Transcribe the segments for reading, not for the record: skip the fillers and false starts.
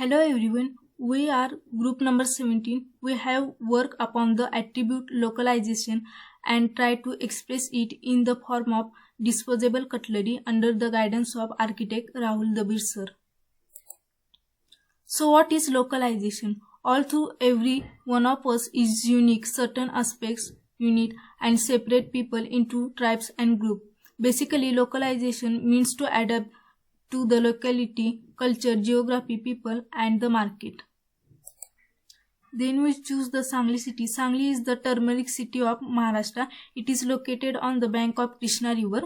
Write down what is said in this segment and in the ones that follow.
Hello everyone, we are group number 17. We have worked upon the attribute localization and try to express it in the form of disposable cutlery under the guidance of architect Rahul Dabir sir. So what is localization? Although every one of us is unique, certain aspects unite and separate people into tribes and groups. Basically, localization means to adapt to the locality, culture, geography, people, and the market. Then we choose the Sangli city. Sangli is the turmeric city of Maharashtra. It is located on the bank of Krishna river.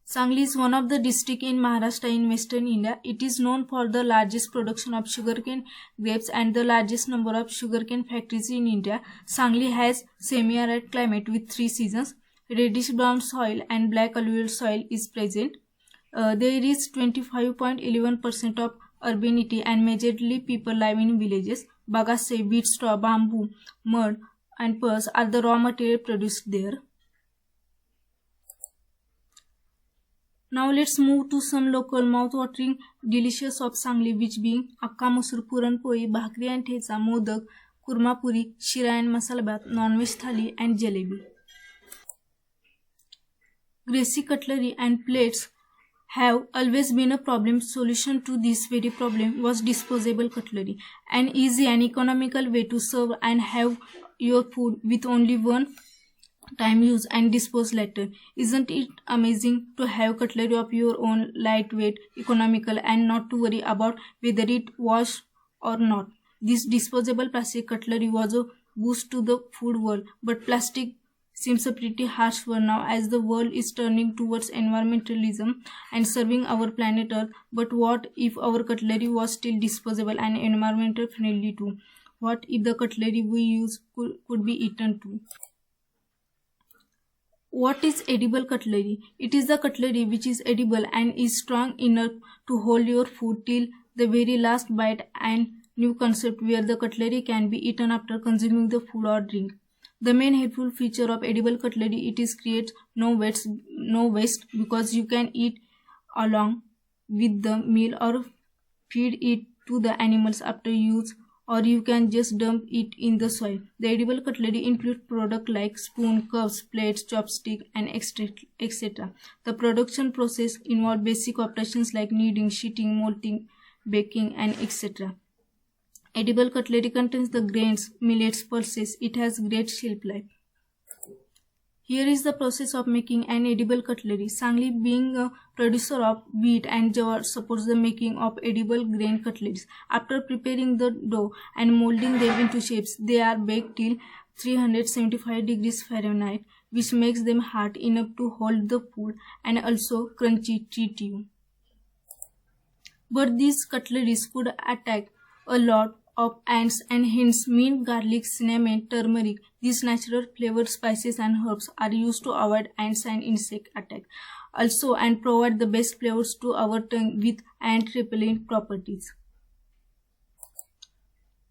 Sangli is one of the districts in Maharashtra in western India. It is known for the largest production of sugarcane grapes and the largest number of sugarcane factories in India. Sangli has semi-arid climate with 3 seasons. Reddish brown soil and black alluvial soil is present. There is 25.11% of urbanity and majorly people live in villages. Bagasse, wheat straw, bamboo, mud and pearls are the raw material produced there. Now let's move to some local mouth-watering delicious of Sangli, which being akka masur, puran poi, bhakri and thecha, modak, kurma puri, shira and masala bhat, non-veg thali and jalebi. Greasy cutlery and plates have always been a problem. Solution to this very problem was disposable cutlery, an easy and economical way to serve and have your food with only one time use and dispose later. Isn't it amazing to have cutlery of your own, lightweight, economical, and not to worry about whether it washed or not? This disposable plastic cutlery was a boost to the food world, but plastic seems a pretty harsh word now as the world is turning towards environmentalism and serving our planet Earth. But what if our cutlery was still disposable and environmental friendly too? What if the cutlery we use could be eaten too? What is edible cutlery? It is the cutlery which is edible and is strong enough to hold your food till the very last bite, and new concept where the cutlery can be eaten after consuming the food or drink. The main helpful feature of edible cutlery, it is creates no waste because you can eat along with the meal or feed it to the animals after use, or you can just dump it in the soil. The edible cutlery includes products like spoon, cups, plates, chopstick, and etc. The production process involves basic operations like kneading, sheeting, molting, baking, and etc. Edible cutlery contains the grains, millets, pulses. It has great shelf life. Here is the process of making an edible cutlery. Sangli, being a producer of wheat and jawar, supports the making of edible grain cutleries. After preparing the dough and molding them into shapes, they are baked till 375 degrees Fahrenheit, which makes them hard enough to hold the food and also crunchy treat you. But these cutleries could attack a lot of ants and hence mint, garlic, cinnamon, turmeric. These natural flavored spices and herbs are used to avoid ants and insect attack also and provide the best flavors to our tongue with ant repellent properties.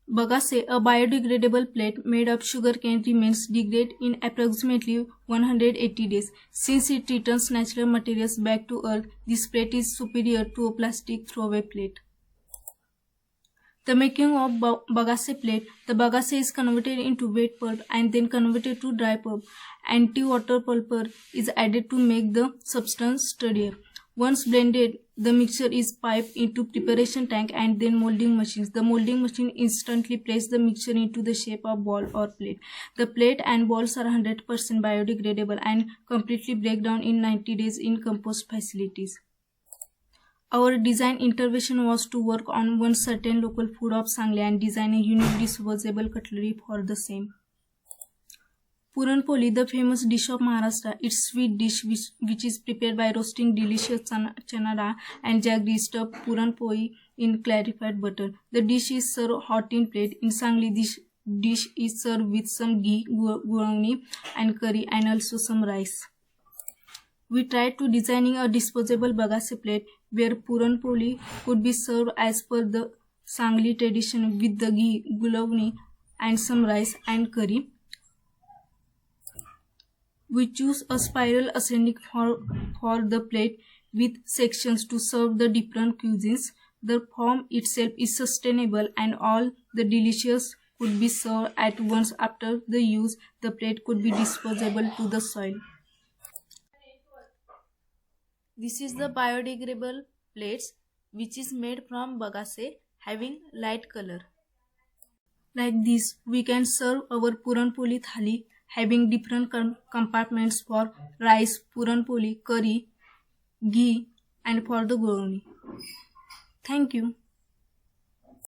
Bagasse, a biodegradable plate made of sugarcane, remains degraded in approximately 180 days. Since it returns natural materials back to earth, this plate is superior to a plastic throwaway plate. The making of bagasse plate. The bagasse is converted into wet pulp and then converted to dry pulp. Anti-water pulper is added to make the substance sturdier. Once blended, the mixture is piped into preparation tank and then molding machines. The molding machine instantly places the mixture into the shape of ball or plate. The plate and balls are 100% biodegradable and completely break down in 90 days in compost facilities. Our design intervention was to work on one certain local food of Sangli and design a unique disposable cutlery for the same. Puran poli, the famous dish of Maharashtra, it's sweet dish which is prepared by roasting delicious chana dal and jaggery stuffed puran poli in clarified butter. The dish is served hot in plate. In Sangli, this dish is served with some ghee, guravni and curry and also some rice. We tried to designing a disposable bagasse plate where puran poli could be served as per the Sangli tradition with the ghee, gulavni and some rice and curry. We choose a spiral ascending for the plate with sections to serve the different cuisines. The form itself is sustainable and all the delicious could be served at once after the use. The plate could be disposable to the soil. This is the biodegradable plates which is made from bagasse having light color. Like this, we can serve our Puran-poli thali having different compartments for rice, Puran-poli, curry, ghee and for the guroni. Thank you.